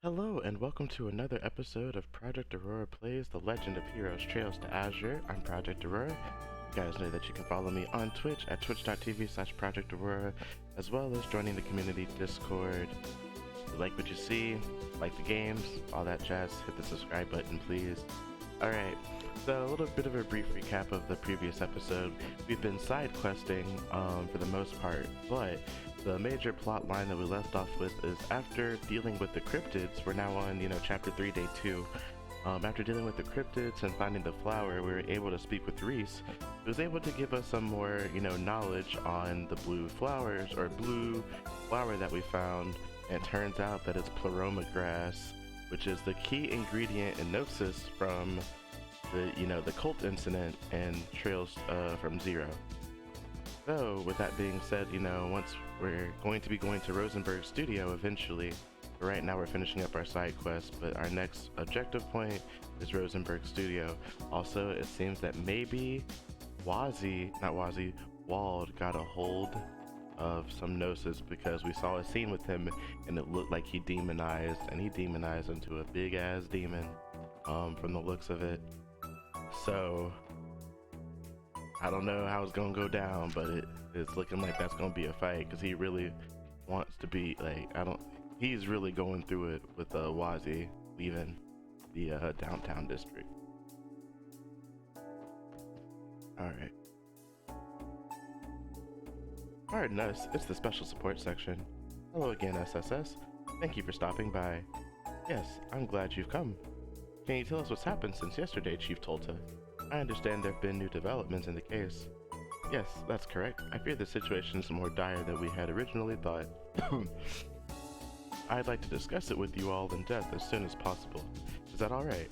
Hello and welcome to another episode of Project Aurora Plays The Legend of Heroes Trails to Azure. I'm Project Aurora. You guys know that you can follow me on Twitch at twitch.tv/Project Aurora, as well as joining the community Discord. If you like what you see, like the games, all that jazz, hit the subscribe button please. Alright, so a little bit of a brief recap of the previous episode. We've been side questing for the most part, but the major plot line that we left off with is after dealing with the cryptids, we're now on, chapter 3, day 2. After dealing with the cryptids and finding the flower, we were able to speak with Reese, who was able to give us some more, knowledge on the blue flowers, or blue flower that we found. And it turns out that it's pleroma grass, which is the key ingredient in Gnosis from the cult incident and Trails from Zero. So, with that being said, once we're going to be going to Rosenberg's studio eventually. But right now we're finishing up our side quest, but our next objective point is Rosenberg's studio. Also, it seems that maybe Wald got a hold of some Gnosis, because we saw a scene with him and it looked like he demonized into a big ass demon from the looks of it. So I don't know how it's gonna go down, but it's looking like that's gonna be a fight, because he really wants to be he's really going through it with Wazi leaving the downtown district. Alright. Pardon us, it's the special support section. Hello again, SSS. Thank you for stopping by. Yes, I'm glad you've come. Can you tell us what's happened since yesterday, Chief Tolta? I understand there have been new developments in the case. Yes, that's correct. I fear the situation is more dire than we had originally thought. I'd like to discuss it with you all in depth as soon as possible. Is that alright?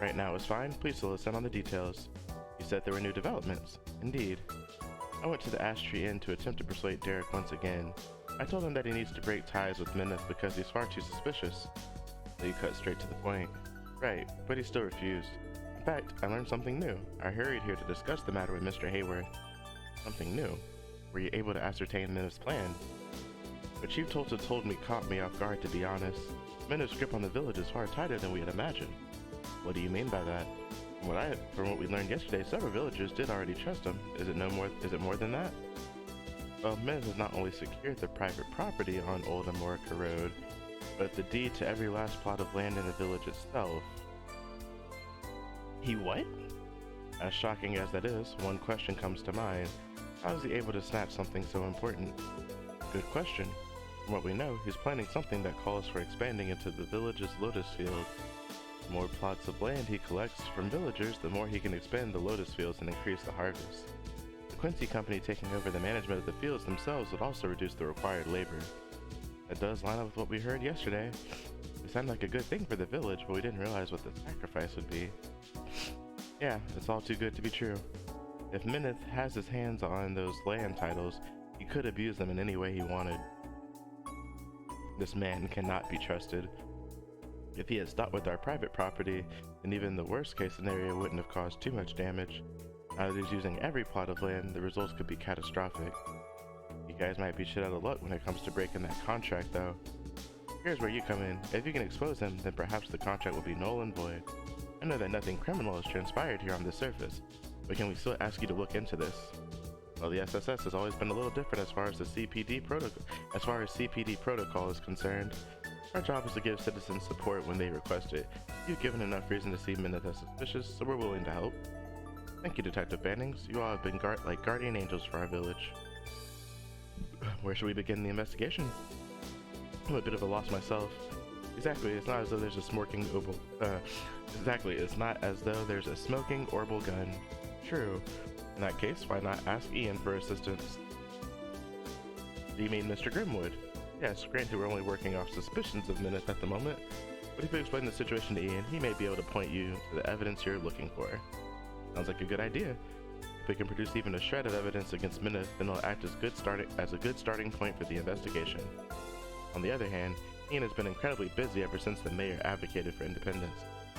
Right now is fine. Please fill us in on the details. You said there were new developments. Indeed. I went to the Ash Tree Inn to attempt to persuade Derek once again. I told him that he needs to break ties with Mineth because he's far too suspicious. So you cut straight to the point. Right, but he still refused. In fact, I learned something new. I hurried here to discuss the matter with Mr. Hayworth. Something new? Were you able to ascertain Mineth's plan? What Chief Tolta told me caught me off guard, to be honest. Mineth's grip on the village is far tighter than we had imagined. What do you mean by that? From what we learned yesterday, several villagers did already trust him. Is it more than that? Well, Mineth has not only secured the private property on Old Amorica Road, but the deed to every last plot of land in the village itself. He what? As shocking as that is, one question comes to mind. How is he able to snatch something so important? Good question. From what we know, he's planning something that calls for expanding into the village's lotus field. The more plots of land he collects from villagers, the more he can expand the lotus fields and increase the harvest. The Quincy Company taking over the management of the fields themselves would also reduce the required labor. That does line up with what we heard yesterday. It sounded like a good thing for the village, but we didn't realize what the sacrifice would be. Yeah, it's all too good to be true. If Mineth has his hands on those land titles, he could abuse them in any way he wanted. This man cannot be trusted. If he had stopped with our private property, then even the worst case scenario wouldn't have caused too much damage. Now that he's using every plot of land, the results could be catastrophic. You guys might be shit out of luck when it comes to breaking that contract though. Here's where you come in. If you can expose him, then perhaps the contract will be null and void. I know that nothing criminal has transpired here on the surface, but can we still ask you to look into this? Well, the SSS has always been a little different as far as the CPD protocol is concerned. Our job is to give citizens support when they request it. You've given enough reason to see Mineth as suspicious, so we're willing to help. Thank you, Detective Bannings. You all have been like guardian angels for our village. Where should we begin the investigation? I'm a bit of a loss myself. Exactly, it's not as though there's a smoking orbital gun. True. In that case, why not ask Ian for assistance? Do you mean Mr. Grimwood? Yes, granted we're only working off suspicions of Mineth at the moment, but if you explain the situation to Ian, he may be able to point you to the evidence you're looking for. Sounds like a good idea. If we can produce even a shred of evidence against Mineth, then it'll act as a good starting point for the investigation. On the other hand, Ian has been incredibly busy ever since the mayor advocated for independence.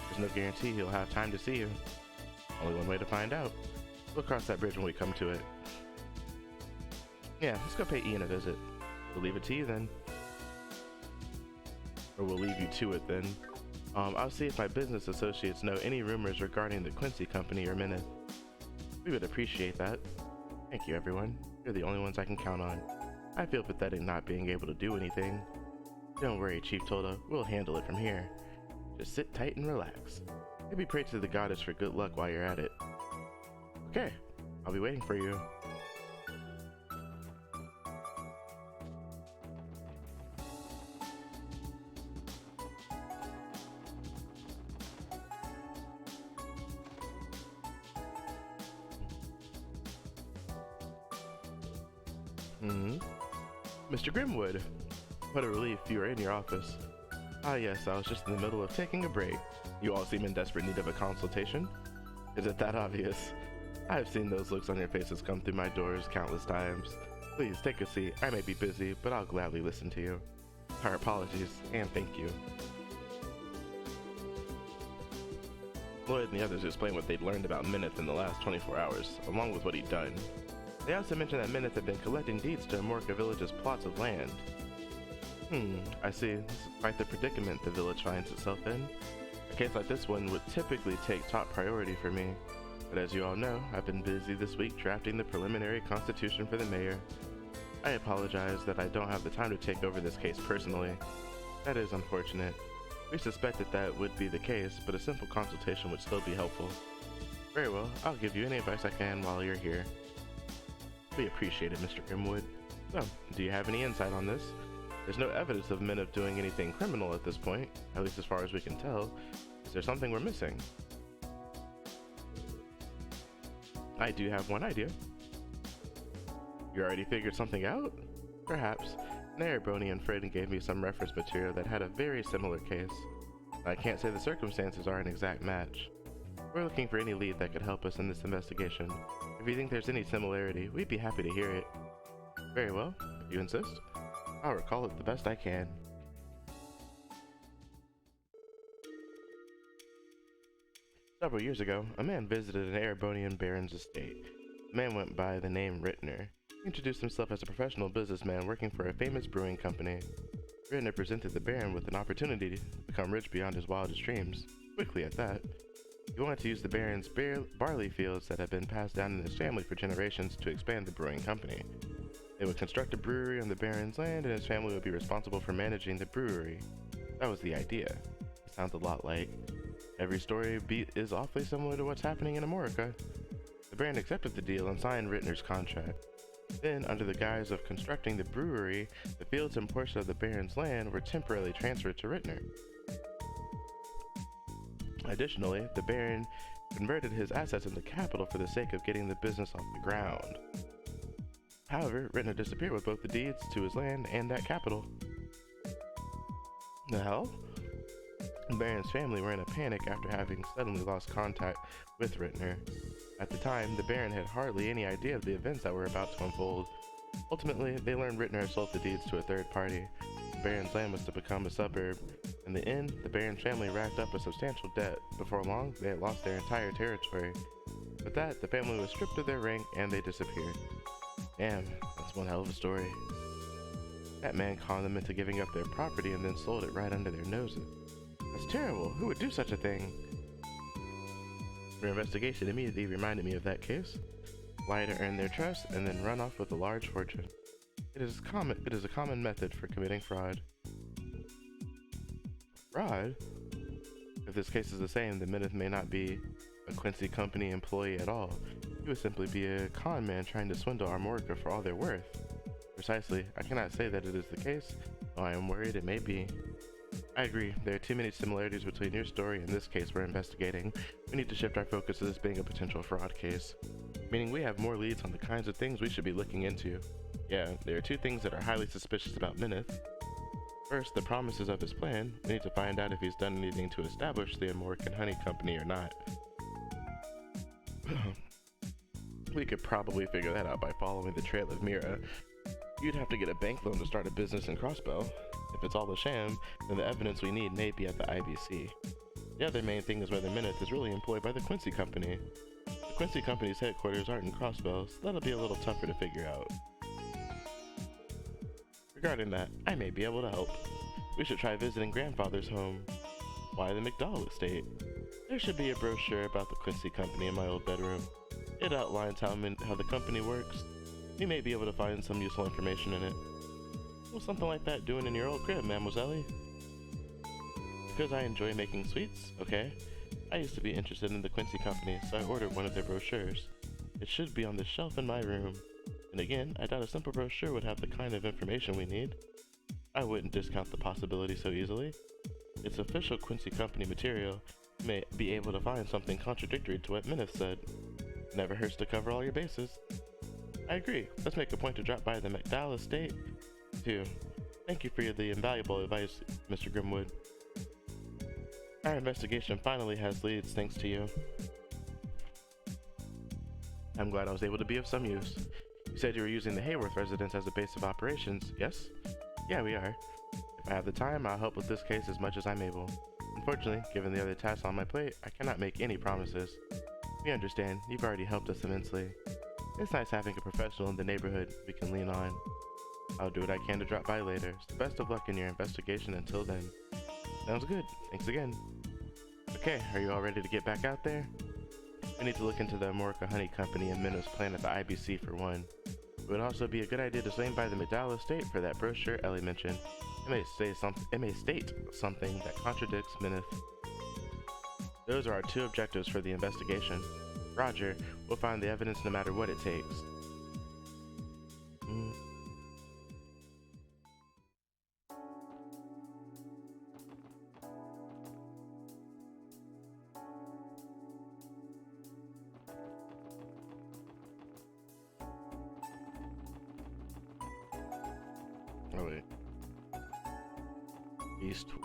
There's no guarantee he'll have time to see you. Only one way to find out. We'll cross that bridge when we come to it. Yeah, let's go pay Ian a visit. We'll leave it to you then. Or we'll leave you to it then. I'll see if my business associates know any rumors regarding the Quincy Company or Minute. We would appreciate that. Thank you, everyone. You're the only ones I can count on. I feel pathetic not being able to do anything. Don't worry, Chief Toda. We'll handle it from here. Just sit tight and relax. Maybe pray to the goddess for good luck while you're at it. Okay, I'll be waiting for you. Mr. Grimwood, what a relief you are in your office. Ah yes, I was just in the middle of taking a break. You all seem in desperate need of a consultation. Is it that obvious? I've seen those looks on your faces come through my doors countless times. Please take a seat. I may be busy, but I'll gladly listen to you. Our apologies, and thank you. Lloyd and the others explained what they'd learned about Mineth in the last 24 hours, along with what he'd done. They also mentioned that Mineth had been collecting deeds to Amorca Village's plots of land. I see. This is quite the predicament the village finds itself in. A case like this one would typically take top priority for me. But as you all know, I've been busy this week drafting the preliminary constitution for the mayor. I apologize that I don't have the time to take over this case personally. That is unfortunate. We suspected that would be the case, but a simple consultation would still be helpful. Very well, I'll give you any advice I can while you're here. We appreciate it, Mr. Grimwood. So, do you have any insight on this? There's no evidence of Mineth doing anything criminal at this point, at least as far as we can tell. Is there something we're missing? I do have one idea. You already figured something out? Perhaps. Brony Friend gave me some reference material that had a very similar case. I can't say the circumstances are an exact match. We're looking for any lead that could help us in this investigation. If you think there's any similarity, we'd be happy to hear it. Very well, if you insist. I'll recall it the best I can. Several years ago, a man visited an Erebonian baron's estate. The man went by the name Rittner. He introduced himself as a professional businessman working for a famous brewing company. Rittner presented the baron with an opportunity to become rich beyond his wildest dreams, quickly at that. He wanted to use the baron's barley fields that had been passed down in his family for generations to expand the brewing company. They would construct a brewery on the baron's land, and his family would be responsible for managing the brewery. That was the idea. It sounds a lot like every story beat is awfully similar to what's happening in Amorica. The baron accepted the deal and signed Rittner's contract. Then, under the guise of constructing the brewery, the fields and portion of the baron's land were temporarily transferred to Rittner. Additionally, the baron converted his assets into capital for the sake of getting the business off the ground. However, Rittner disappeared with both the deeds to his land and that capital. The hell? The baron's family were in a panic after having suddenly lost contact with Rittner. At the time, the baron had hardly any idea of the events that were about to unfold. Ultimately, they learned Rittner had sold the deeds to a third party. The baron's land was to become a suburb. In the end, the baron's family racked up a substantial debt. Before long, they had lost their entire territory. With that, the family was stripped of their rank and they disappeared. Damn, that's one hell of a story. That man conned them into giving up their property and then sold it right under their noses. That's terrible. Who would do such a thing? Your investigation immediately reminded me of that case. Lie to earn their trust and then run off with a large fortune. It is a common method for committing fraud. Fraud? If this case is the same, then Mineth may not be a Quincy Company employee at all. He would simply be a con man trying to swindle Armorica for all they're worth. Precisely, I cannot say that it is the case, though I am worried it may be. I agree, there are too many similarities between your story and this case we're investigating. We need to shift our focus to this being a potential fraud case. Meaning we have more leads on the kinds of things we should be looking into. Yeah, there are two things that are highly suspicious about Mineth. First, the promises of his plan. We need to find out if he's done anything to establish the Amorican Honey Company or not. We could probably figure that out by following the trail of Mira. You'd have to get a bank loan to start a business in Crossbell. If it's all a sham, then the evidence we need may be at the IBC. The other main thing is whether Mineth is really employed by the Quincy Company. The Quincy Company's headquarters aren't in Crossbell, so that'll be a little tougher to figure out. Regarding that, I may be able to help. We should try visiting grandfather's home. Why the McDowell estate? There should be a brochure about the Quincy Company in my old bedroom. It outlines how the company works. We may be able to find some useful information in it. What's something like that doing in your old crib, Mademoiselle? Because I enjoy making sweets, okay? I used to be interested in the Quincy Company, so I ordered one of their brochures. It should be on the shelf in my room. And again, I doubt a simple brochure would have the kind of information we need. I wouldn't discount the possibility so easily. It's official Quincy Company material. You may be able to find something contradictory to what Minith said. Never hurts to cover all your bases. I agree. Let's make a point to drop by the McDowell estate, too. Thank you for the invaluable advice, Mr. Grimwood. Our investigation finally has leads thanks to you. I'm glad I was able to be of some use. You said you were using the Hayworth residence as a base of operations, yes? Yeah, we are. If I have the time, I'll help with this case as much as I'm able. Unfortunately, given the other tasks on my plate, I cannot make any promises. We understand. You've already helped us immensely. It's nice having a professional in the neighborhood we can lean on. I'll do what I can to drop by later. So best of luck in your investigation until then. Sounds good. Thanks again. Okay, are you all ready to get back out there? We need to look into the Amorica Honey Company and Minnows plan at the IBC for one. It would also be a good idea to swing by the McDowell estate for that brochure Ellie mentioned. It may state something that contradicts Minith. Those are our two objectives for the investigation. Roger, we'll find the evidence no matter what it takes. Oh wait. These tools.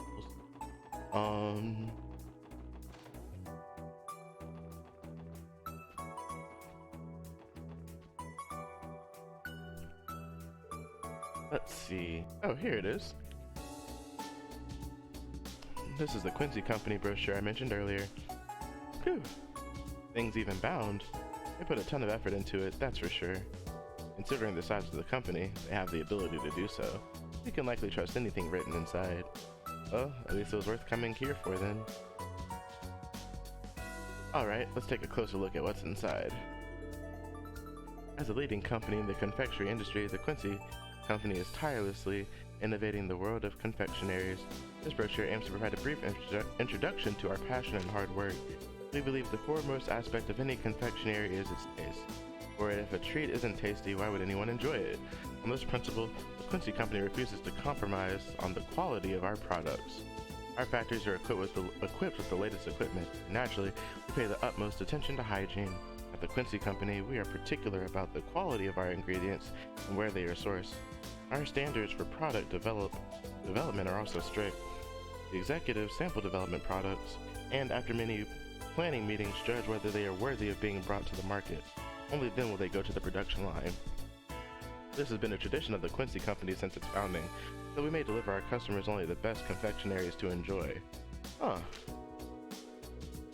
Let's see. Oh, here it is. This is the Quincy Company brochure I mentioned earlier. Phew. Things even bound. They put a ton of effort into it, that's for sure. Considering the size of the company, they have the ability to do so. We can likely trust anything written inside. Well, at least it was worth coming here for then. Alright, let's take a closer look at what's inside. As a leading company in the confectionery industry, the Quincy Company is tirelessly innovating the world of confectionaries. This brochure aims to provide a brief introduction to our passion and hard work. We believe the foremost aspect of any confectionery is its taste. For if a treat isn't tasty, why would anyone enjoy it? On this principle, the Quincy Company refuses to compromise on the quality of our products. Our factories are equipped with the latest equipment, and naturally, we pay the utmost attention to hygiene. At the Quincy Company, we are particular about the quality of our ingredients and where they are sourced. Our standards for product development are also strict. The executives sample development products, and after many planning meetings, judge whether they are worthy of being brought to the market. Only then will they go to the production line. This has been a tradition of the Quincy Company since its founding, so we may deliver our customers only the best confectionaries to enjoy.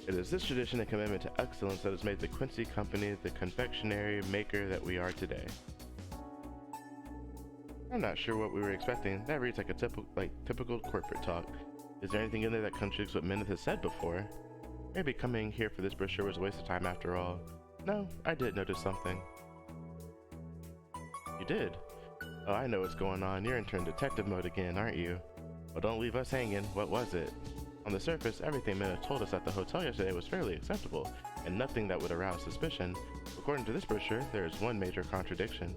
It is this tradition and commitment to excellence that has made the Quincy Company the confectionery maker that we are today. I'm not sure what we were expecting. That reads like a typical corporate talk. Is there anything in there that contradicts what Minith has said before? Maybe coming here for this brochure was a waste of time after all. No, I did notice something. You did? Oh, I know what's going on. You're in detective mode again, aren't you? Well, don't leave us hanging. What was it? On the surface, everything Minith told us at the hotel yesterday was fairly acceptable, and nothing that would arouse suspicion. According to this brochure, there is one major contradiction.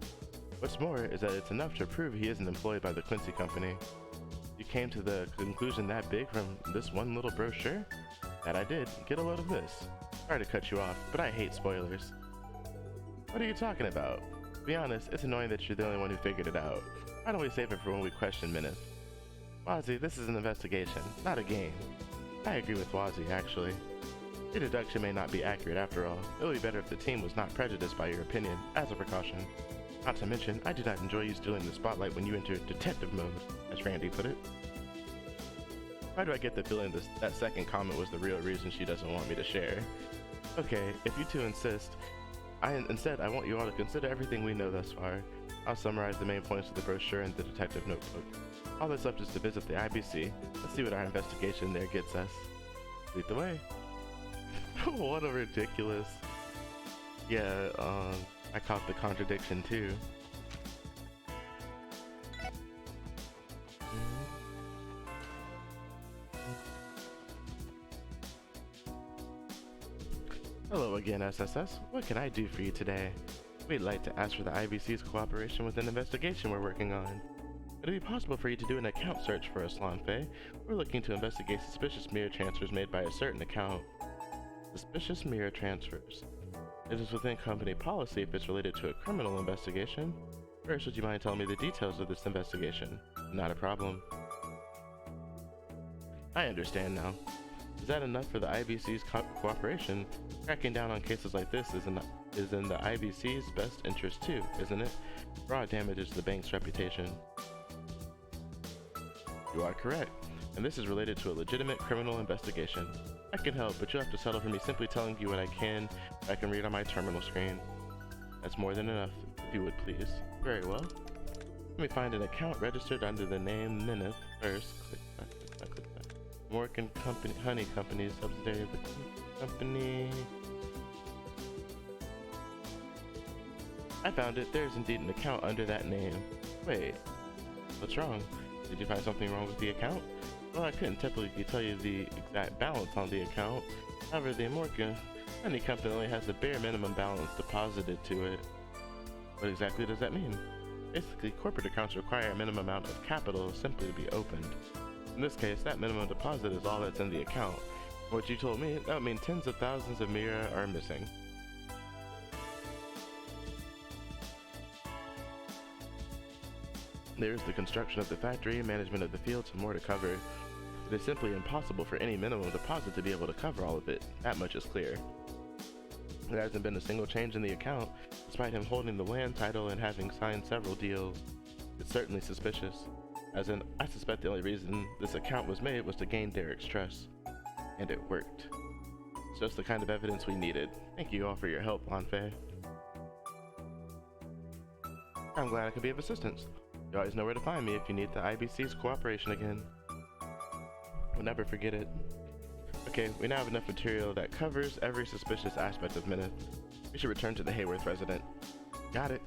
What's more is that it's enough to prove he isn't employed by the Quincy Company. You came to the conclusion that big from this one little brochure? That I did. Get a load of this. Sorry to cut you off, but I hate spoilers. What are you talking about? To be honest, it's annoying that you're the only one who figured it out. Why don't we save it for when we question Minith? Wazzy, this is an investigation, not a game. I agree with Wazzy, actually. Your deduction may not be accurate after all. It would be better if the team was not prejudiced by your opinion, as a precaution. Not to mention, I do not enjoy you stealing the spotlight when you enter detective mode, as Randy put it. Why do I get the feeling that second comment was the real reason she doesn't want me to share? Okay, if you two insist, I want you all to consider everything we know thus far. I'll summarize the main points of the brochure in the detective notebook. All that's left is to visit the IBC. Let's see what our investigation there gets us. Lead the way. What a ridiculous... Yeah, I caught the contradiction too. Hello again, SSS. What can I do for you today? We'd like to ask for the IBC's cooperation with an investigation we're working on. Would it be possible for you to do an account search for us, Lanfei? We're looking to investigate suspicious mirror transfers made by a certain account. Suspicious mirror transfers. It is within company policy if it's related to a criminal investigation. First, would you mind telling me the details of this investigation? Not a problem. I understand now. Is that enough for the IBC's cooperation? Cracking down on cases like this is in the IBC's best interest too, isn't it? Fraud damages the bank's reputation. You are correct, and this is related to a legitimate criminal investigation. I can help, but you'll have to settle for me simply telling you what I can read on my terminal screen. That's more than enough, if you would please. Very well. Let me find an account registered under the name Mineth first. Click back, click back. Morgan Company, Honey Company, subsidiary of the company. I found it. There's indeed an account under that name. Wait, what's wrong? Did you find something wrong with the account? Well, I couldn't typically tell you the exact balance on the account. However, the Morgan Honey Company only has the bare minimum balance deposited to it. What exactly does that mean? Basically, corporate accounts require a minimum amount of capital simply to be opened. In this case, that minimum deposit is all that's in the account. What you told me, that would mean tens of thousands of Mira are missing. There is the construction of the factory, management of the fields, and more to cover. It is simply impossible for any minimum deposit to be able to cover all of it. That much is clear. There hasn't been a single change in the account, despite him holding the land title and having signed several deals. It's certainly suspicious. As in, I suspect the only reason this account was made was to gain Derek's trust. And it worked. It's just the kind of evidence we needed. Thank you all for your help, Lanfei. I'm glad I could be of assistance. You always know where to find me if you need the IBC's cooperation again. We'll never forget it. Okay, we now have enough material that covers every suspicious aspect of Mineth. We should return to the Hayworth resident. Got it.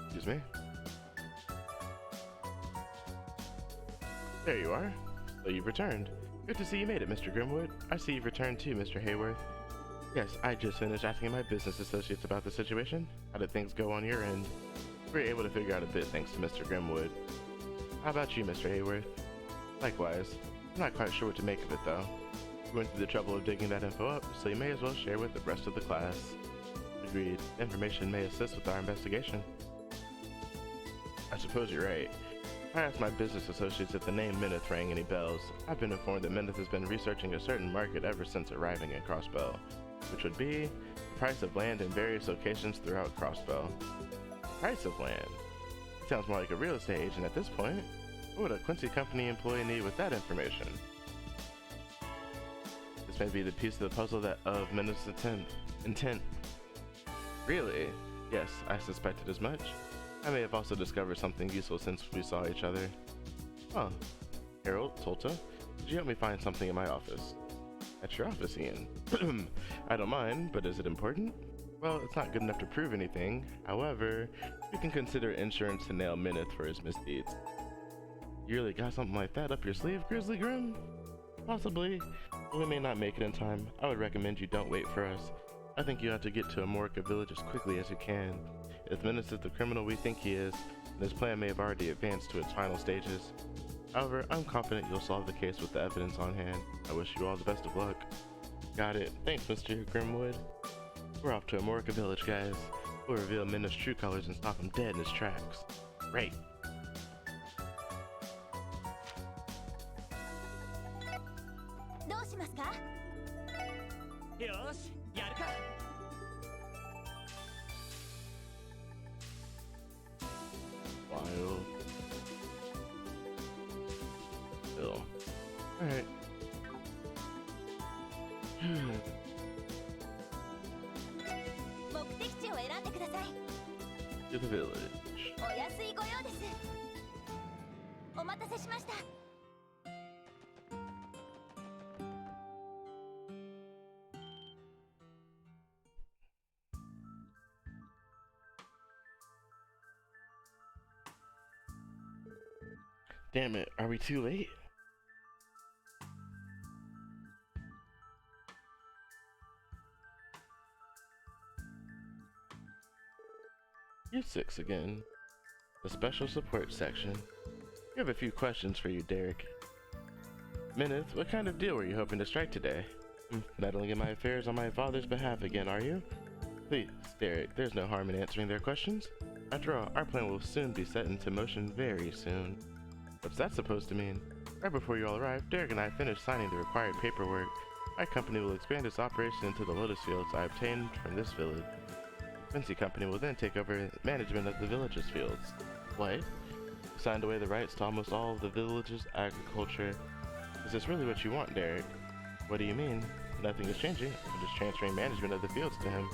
Excuse me. There you are. So you've returned. Good to see you made it, Mr. Grimwood. I see you've returned too, Mr. Hayworth. Yes, I just finished asking my business associates about the situation. How did things go on your end? We were able to figure out a bit thanks to Mr. Grimwood. How about you, Mr. Hayworth? Likewise. I'm not quite sure what to make of it, though. We went through the trouble of digging that info up, so you may as well share with the rest of the class. Agreed. Information may assist with our investigation. I suppose you're right. I asked my business associates if the name Mineth rang any bells. I've been informed that Mineth has been researching a certain market ever since arriving in Crossbell, which would be the price of land in various locations throughout Crossbell. Price of land? It sounds more like a real estate agent at this point. What would a Quincy Company employee need with that information? This may be the piece of the puzzle of Mineth's intent. Really? Yes, I suspected as much. I may have also discovered something useful since we saw each other. Huh. Harold, Tolta, could you help me find something in my office? At your office, Ian. I don't mind, but is it important? Well, it's not good enough to prove anything. However, we can consider insurance to nail Mineth for his misdeeds. You really got something like that up your sleeve, Grizzly Grim? Possibly, but we may not make it in time. I would recommend you don't wait for us. I think you have to get to Amorica Village as quickly as you can. If Mineth is the criminal we think he is, then his plan may have already advanced to its final stages. However, I'm confident you'll solve the case with the evidence on hand. I wish you all the best of luck. Got it. Thanks, Mr. Grimwood. We're off to Amorica Village, guys. We'll reveal Mineth's true colors and stop him dead in his tracks. Great. Wild. Still. Alright. To the village. お安いご用です。お待たせしました。 Damn it, are we too late? You 6 again. The special support section. We have a few questions for you, Derek. Minith, what kind of deal were you hoping to strike today? Meddling in my affairs on my father's behalf again, are you? Please, Derek, there's no harm in answering their questions. After all, our plan will soon be set into motion very soon. What's that supposed to mean? Right before you all arrived, Derek and I finished signing the required paperwork. My company will expand its operation into the lotus fields I obtained from this village. The Quincy company will then take over management of the village's fields. What? You signed away the rights to almost all of the village's agriculture. Is this really what you want, Derek? What do you mean? Nothing is changing. I'm just transferring management of the fields to him.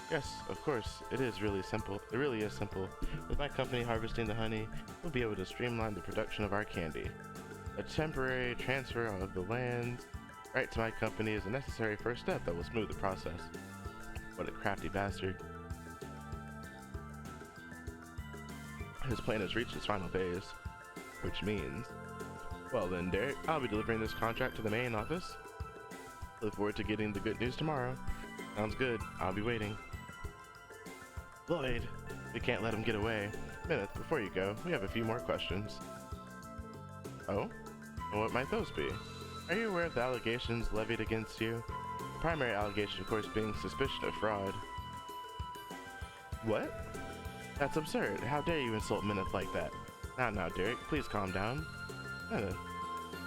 Yes, of course, it is really simple. It really is simple. With my company harvesting the honey, we'll be able to streamline the production of our candy. A temporary transfer of the lands right to my company is a necessary first step that will smooth the process. What a crafty bastard. His plan has reached its final phase, which means... Well then, Derek, I'll be delivering this contract to the main office. Look forward to getting the good news tomorrow. Sounds good. I'll be waiting. Lloyd, we can't let him get away. Minith, before you go, we have a few more questions. Oh? And what might those be? Are you aware of the allegations levied against you? The primary allegation, of course, being suspicion of fraud. What? That's absurd. How dare you insult Minith like that? Now, Derek, please calm down. Minith.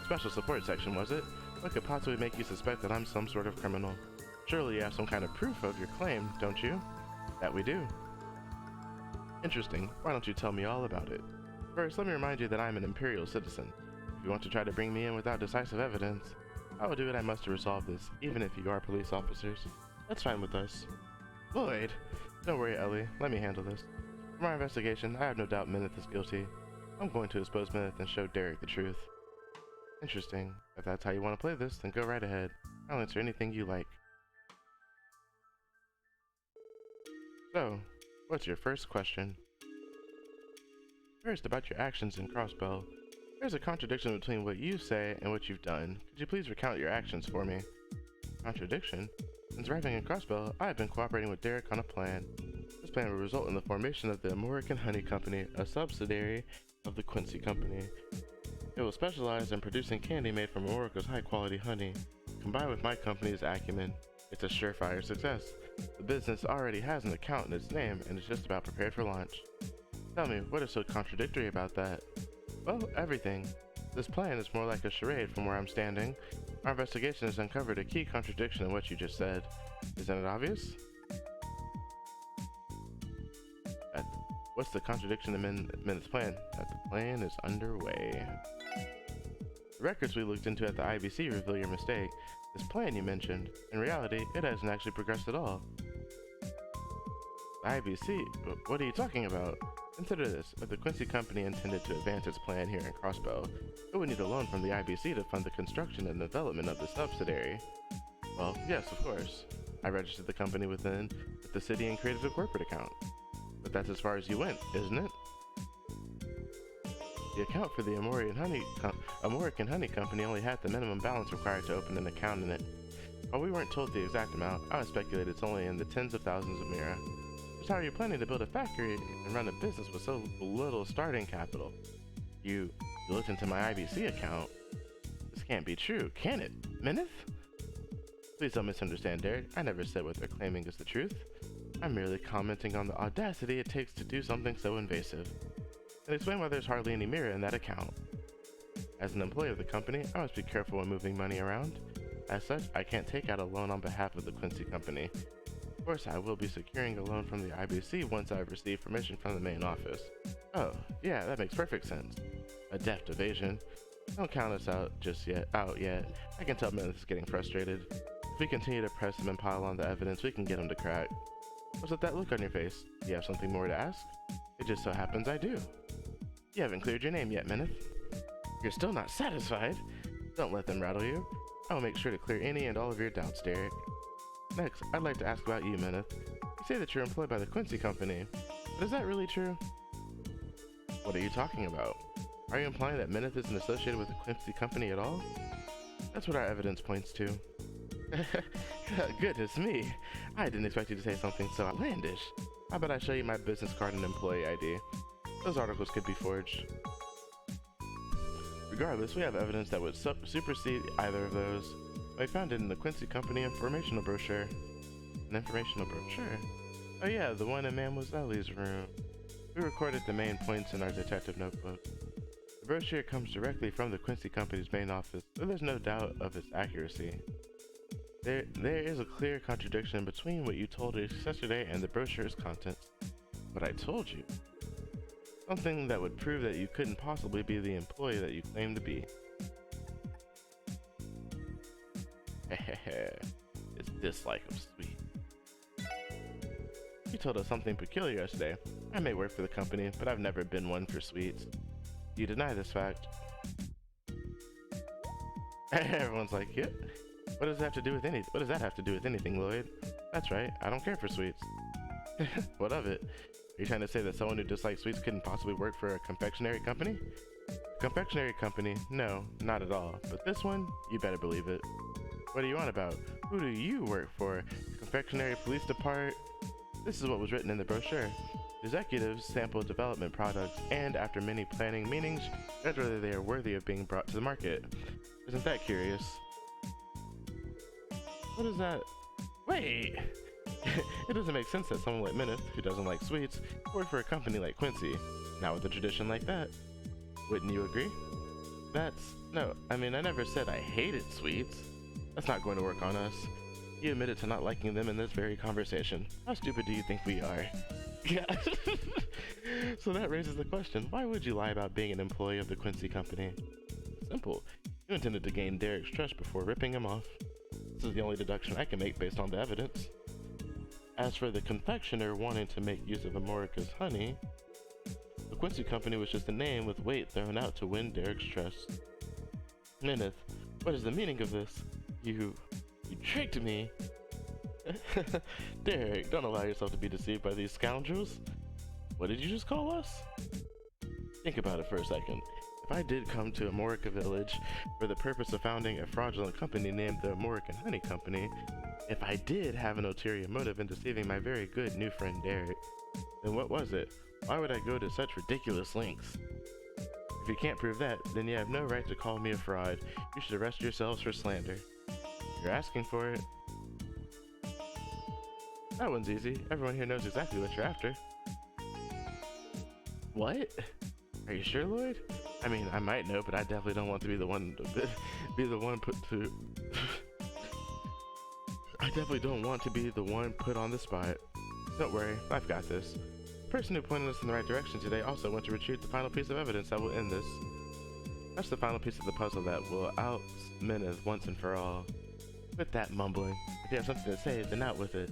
Special support section, was it? What could possibly make you suspect that I'm some sort of criminal? Surely you have some kind of proof of your claim, don't you? That we do. Interesting. Why don't you tell me all about it? First, let me remind you that I'm an Imperial citizen. If you want to try to bring me in without decisive evidence, I will do what I must to resolve this, even if you are police officers. That's fine with us. Lloyd! Don't worry, Ellie. Let me handle this. For my investigation, I have no doubt Minith is guilty. I'm going to expose Minith and show Derek the truth. Interesting. If that's how you want to play this, then go right ahead. I'll answer anything you like. So, what's your first question? First, about your actions in Crossbell. There's a contradiction between what you say and what you've done. Could you please recount your actions for me? Contradiction? Since arriving in Crossbell, I have been cooperating with Derek on a plan. This plan will result in the formation of the American Honey Company, a subsidiary of the Quincy Company. It will specialize in producing candy made from Orica's high-quality honey. Combined with my company's acumen, it's a surefire success. The business already has an account in its name and is just about prepared for launch. Tell me, what is so contradictory about that? Well, everything. This plan is more like a charade from where I'm standing. Our investigation has uncovered a key contradiction in what you just said. Isn't it obvious? What's the contradiction in Minith's plan? That the plan is underway. The records we looked into at the IBC reveal your mistake. This plan you mentioned, in reality, it hasn't actually progressed at all. The IBC? What are you talking about? Consider this, if the Quincy Company intended to advance its plan here in Crossbell, it would need a loan from the IBC to fund the construction and development of the subsidiary. Well, yes, of course. I registered the company with the city and created a corporate account. But that's as far as you went, isn't it? The account for the American Honey Company only had the minimum balance required to open an account in it. While we weren't told the exact amount, I would speculate it's only in the tens of thousands of Mira. Just how are you planning to build a factory and run a business with so little starting capital? You looked into my IBC account? This can't be true, can it? Minith? Please don't misunderstand, Derek. I never said what they're claiming is the truth. I'm merely commenting on the audacity it takes to do something so invasive. And explain why there's hardly any Mira in that account. As an employee of the company, I must be careful when moving money around. As such, I can't take out a loan on behalf of the Quincy Company. Of course, I will be securing a loan from the IBC once I've received permission from the main office. Oh, yeah, that makes perfect sense. A deft evasion. Don't count us out yet. I can tell Minith is getting frustrated. If we continue to press him and pile on the evidence, we can get him to crack. What's with that look on your face? Do you have something more to ask? It just so happens I do. You haven't cleared your name yet, Meneth. You're still not satisfied? Don't let them rattle you. I will make sure to clear any and all of your doubts, Derek. Next, I'd like to ask about you, Meneth. You say that you're employed by the Quincy Company, but is that really true? What are you talking about? Are you implying that Meneth isn't associated with the Quincy Company at all? That's what our evidence points to. Goodness me, I didn't expect you to say something so outlandish. How about I show you my business card and employee ID? Those articles could be forged. Regardless, we have evidence that would supersede either of those. I found it in the Quincy Company informational brochure. An informational brochure? Oh yeah, the one in Mademoiselle's room. We recorded the main points in our detective notebook. The brochure comes directly from the Quincy Company's main office, so there's no doubt of its accuracy. There is a clear contradiction between what you told us yesterday and the brochure's contents. What I told you? Something that would prove that you couldn't possibly be the employee that you claim to be. It's dislike of sweet. You told us something peculiar yesterday. I may work for the company, but I've never been one for sweets. You deny this fact. Everyone's like, yeah. What does that have to do with anything, Lloyd? That's right, I don't care for sweets. What of it? Are you trying to say that someone who dislikes sweets couldn't possibly work for a confectionery company? Confectionery company? No, not at all. But this one, you better believe it. What are you on about? Who do you work for? Confectionery police department? This is what was written in the brochure. Executives sample development products and, after many planning meetings, judge whether they are worthy of being brought to the market. Isn't that curious? What is that? Wait! It doesn't make sense that someone like Meneth, who doesn't like sweets, would work for a company like Quincy, not with a tradition like that. Wouldn't you agree? No, I mean, I never said I hated sweets. That's not going to work on us. You admitted to not liking them in this very conversation. How stupid do you think we are? Yeah. So that raises the question, why would you lie about being an employee of the Quincy Company? Simple. You intended to gain Derek's trust before ripping him off. This is the only deduction I can make based on the evidence. As for the confectioner wanting to make use of Amorica's honey, the Quincy Company was just a name with weight thrown out to win Derek's trust. Meneth, what is the meaning of this? You tricked me. Derek, don't allow yourself to be deceived by these scoundrels. What did you just call us? Think about it for a second. If I did come to Amorica Village for the purpose of founding a fraudulent company named the Amorican Honey Company, if I did have an ulterior motive in deceiving my very good new friend Derek, then what was it? Why would I go to such ridiculous lengths? If you can't prove that, then you have no right to call me a fraud. You should arrest yourselves for slander. You're asking for it. That one's easy. Everyone here knows exactly what you're after. What? Are you sure, Lloyd? I mean, I might know, but I definitely don't want to be the one I definitely don't want to be the one put on the spot. Don't worry, I've got this. The person who pointed us in the right direction today also went to retrieve the final piece of evidence that will end this. That's the final piece of the puzzle that will out Meneth once and for all. Quit that mumbling. If you have something to say, then out with it.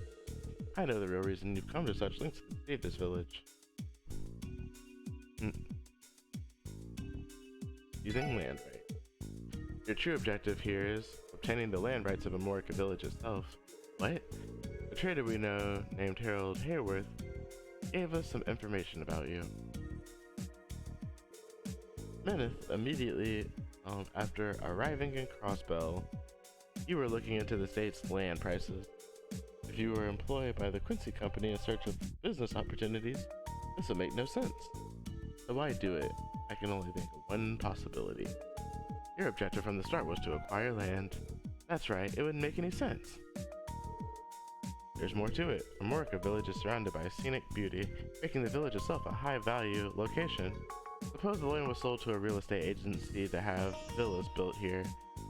I know the real reason you've come to such lengths to save this village. Using land right. Your true objective here is obtaining the land rights of Amorica Village itself. What? A trader we know named Harold Hayworth gave us some information about you. Meneth, immediately after arriving in Crossbell, you were looking into the state's land prices. If you were employed by the Quincy Company in search of business opportunities, this would make no sense. So why do it? I can only think of one possibility. Your objective from the start was to acquire land. That's right, it wouldn't make any sense. There's more to it. Amorica Village is surrounded by scenic beauty, making the village itself a high-value location. Suppose the land was sold to a real estate agency to have villas built here.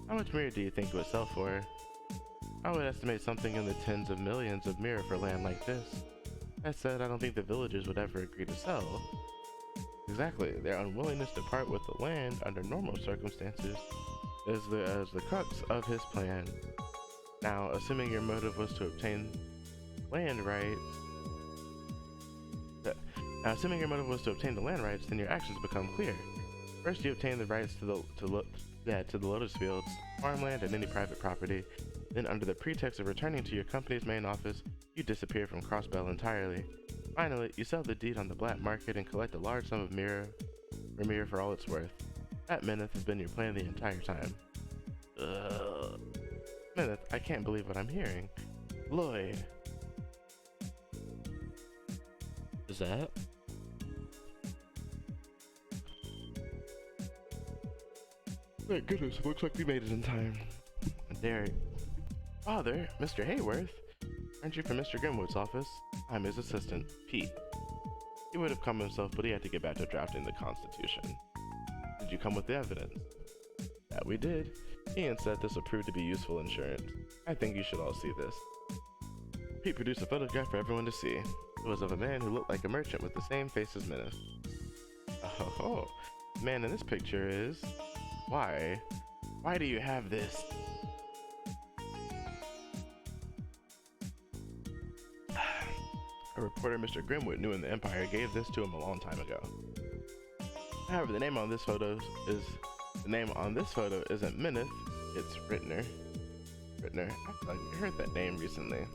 How much mirror do you think it would sell for? I would estimate something in the tens of millions of mirror for land like this. That said, I don't think the villagers would ever agree to sell. Exactly, their unwillingness to part with the land under normal circumstances is the crux of his plan. Now, assuming your motive was to obtain land rights, Now, assuming your motive was to obtain the land rights, then your actions become clear. First, you obtain the rights to the Lotus Fields, farmland, and any private property. Then, under the pretext of returning to your company's main office, you disappear from Crossbell entirely. Finally, you sell the deed on the black market and collect a large sum of mirror for all it's worth. That, Mineth, has been your plan the entire time. Ugh. Mineth, I can't believe what I'm hearing. Lloyd. Is that? Thank goodness, it looks like we made it in time. Derek. Father, Mr. Hayworth. Aren't you from Mr. Grimwood's office? I'm his assistant, Pete. He would have come himself, but he had to get back to drafting the Constitution. Did you come with the evidence? That we did. Ian said this would prove to be useful insurance. I think you should all see this. Pete produced a photograph for everyone to see. It was of a man who looked like a merchant with the same face as Mineth. Oh, the man in this picture is... Why? Why do you have this? A reporter Mr. Grimwood knew in the Empire gave this to him a long time ago. However, the name on this photo isn't Mineth, it's Rittner. I feel like we heard that name recently.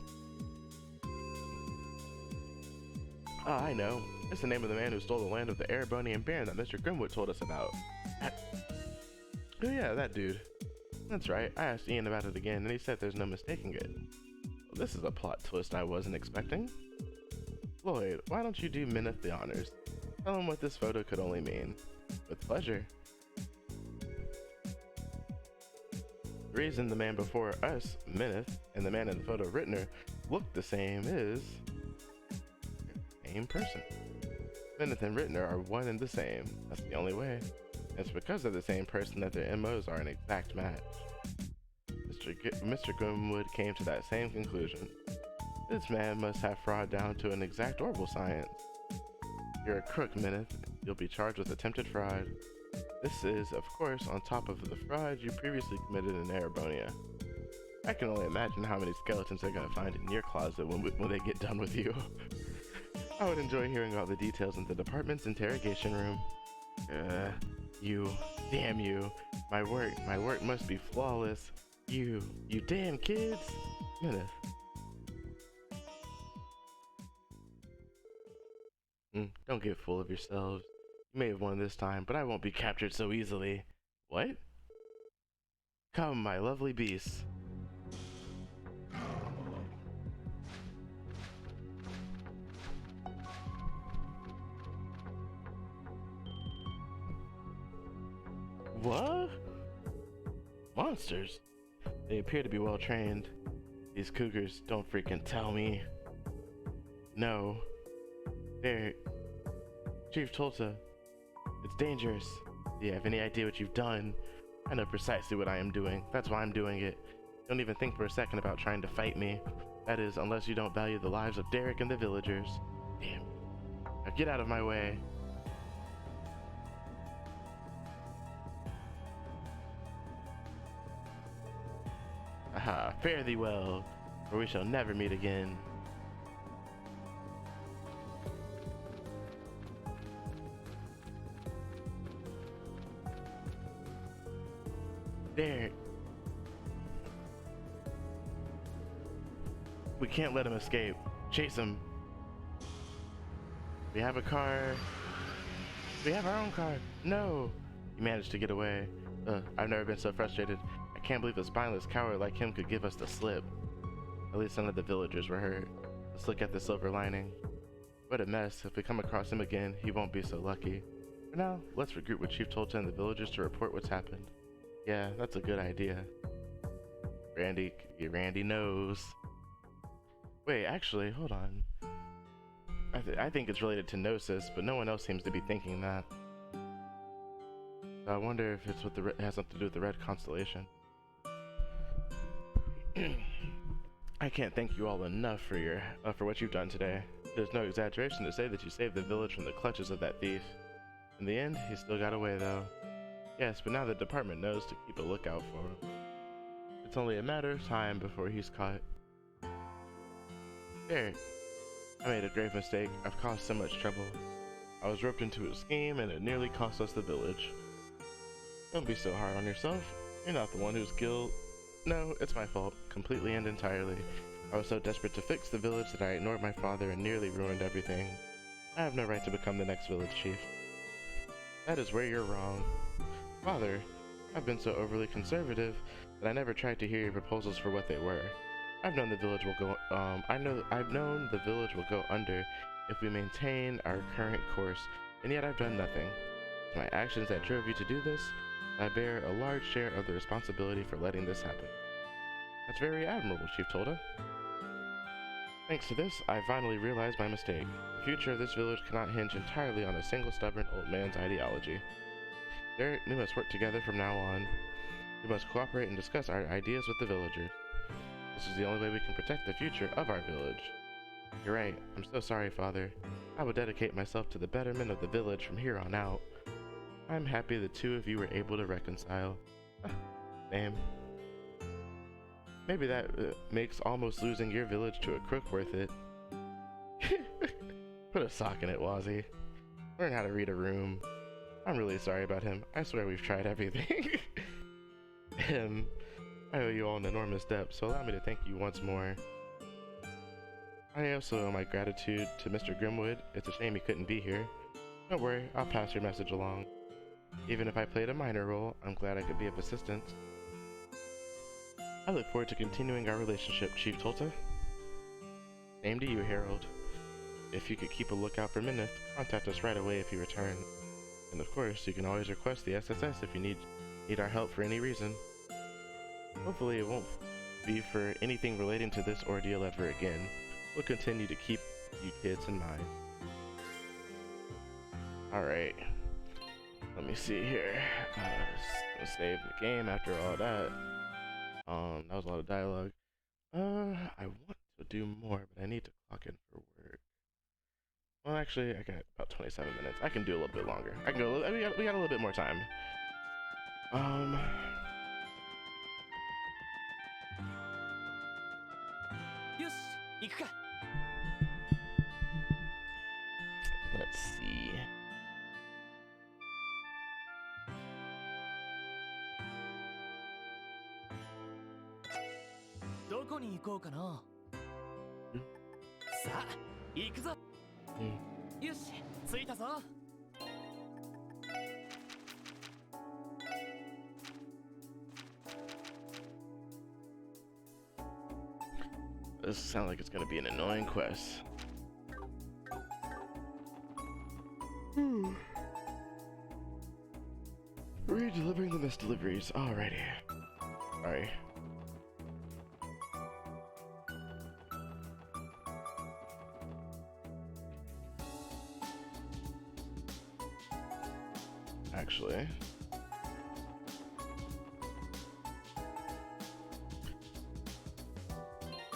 Ah, I know. It's the name of the man who stole the land of the Erebonian Baron that Mr. Grimwood told us about. Oh yeah, that dude. That's right, I asked Ian about it again and he said there's no mistaking it. Well, this is a plot twist I wasn't expecting. Lloyd, why don't you do Mineth the honors? Tell him what this photo could only mean. With pleasure. The reason the man before us, Mineth, and the man in the photo, Rittner, look the same is... same person. Mineth and Rittner are one and the same. That's the only way. It's because they're the same person that their MOs are an exact match. Mr. Grimwood came to that same conclusion. This man must have fraud down to an exact orbital science. You're a crook, Mineth. You'll be charged with attempted fraud. This is, of course, on top of the fraud you previously committed in Erebonia. I can only imagine how many skeletons they're gonna find in your closet when they get done with you. I would enjoy hearing all the details in the department's interrogation room. Damn you. My work must be flawless. You damn kids. Mineth. Don't get full of yourselves. You may have won this time, but I won't be captured so easily. What? Come, my lovely beasts. What? Monsters? They appear to be well trained. These cougars don't freaking tell me. No. There. Chief Tolta. It's dangerous. Do you have any idea what you've done? I know precisely what I am doing. That's why I'm doing it. Don't even think for a second about trying to fight me. That is, unless you don't value the lives of Derek and the villagers. Damn. Now get out of my way. Aha, fare thee well, for we shall never meet again. Derek. We can't let him escape. Chase him. We have a car. We have our own car. No. He managed to get away. I've never been so frustrated. I can't believe a spineless coward like him could give us the slip. At least none of the villagers were hurt. Let's look at the silver lining. What a mess. If we come across him again, he won't be so lucky. For now, let's regroup with Chief Tolta and the villagers to report what's happened. Yeah, that's a good idea. Randy knows. Wait, actually, hold on. I think it's related to Gnosis, but no one else seems to be thinking that. So I wonder if it's with it has something to do with the Red Constellation. I can't thank you all enough for what you've done today. There's no exaggeration to say that you saved the village from the clutches of that thief. In the end, he still got away though. Yes, but now the department knows to keep a lookout for him. It's only a matter of time before he's caught. Derek, I made a grave mistake. I've caused so much trouble. I was roped into a scheme and it nearly cost us the village. Don't be so hard on yourself. You're not the one who's guilt. No, it's my fault, completely and entirely. I was so desperate to fix the village that I ignored my father and nearly ruined everything. I have no right to become the next village chief. That is where you're wrong. Father, I've been so overly conservative that I never tried to hear your proposals for what they were. I've known the village will go under if we maintain our current course, and yet I've done nothing. It's my actions that drove you to do this. I bear a large share of the responsibility for letting this happen. That's very admirable, Chief Tolda. Thanks to this, I finally realized my mistake. The future of this village cannot hinge entirely on a single stubborn old man's ideology. We must work together from now on. We must cooperate and discuss our ideas with the villagers. This is the only way we can protect the future of our village. You're right. I'm so sorry, Father. I will dedicate myself to the betterment of the village from here on out. I'm happy the two of you were able to reconcile. Same. Maybe that makes almost losing your village to a crook worth it. Put a sock in it, Wazzy. Learn how to read a room. I'm really sorry about him. I swear we've tried everything. I owe you all an enormous debt, so allow me to thank you once more. I also owe my gratitude to Mr. Grimwood. It's a shame he couldn't be here. Don't worry, I'll pass your message along. Even if I played a minor role, I'm glad I could be of assistance. I look forward to continuing our relationship, Chief Tolta. Same to you, Harold. If you could keep a lookout for Minith, contact us right away if you return. And of course, you can always request the SSS if you need our help for any reason. Hopefully it won't be for anything relating to this ordeal ever again. We'll continue to keep you kids in mind. Alright. Let me see here. Let's save the game after all that. That was a lot of dialogue. I want to do more, but I need to clock in for work. Well, actually, I got about 27 minutes. I can do a little bit longer. I can go. We got a little bit more time. Let's see. This sounds like it's gonna be an annoying quest. Re-delivering the missed deliveries. Alrighty. Sorry.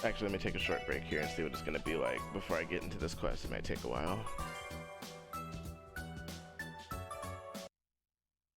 Actually, let me take a short break here and see what it's gonna be like before I get into this quest. It might take a while.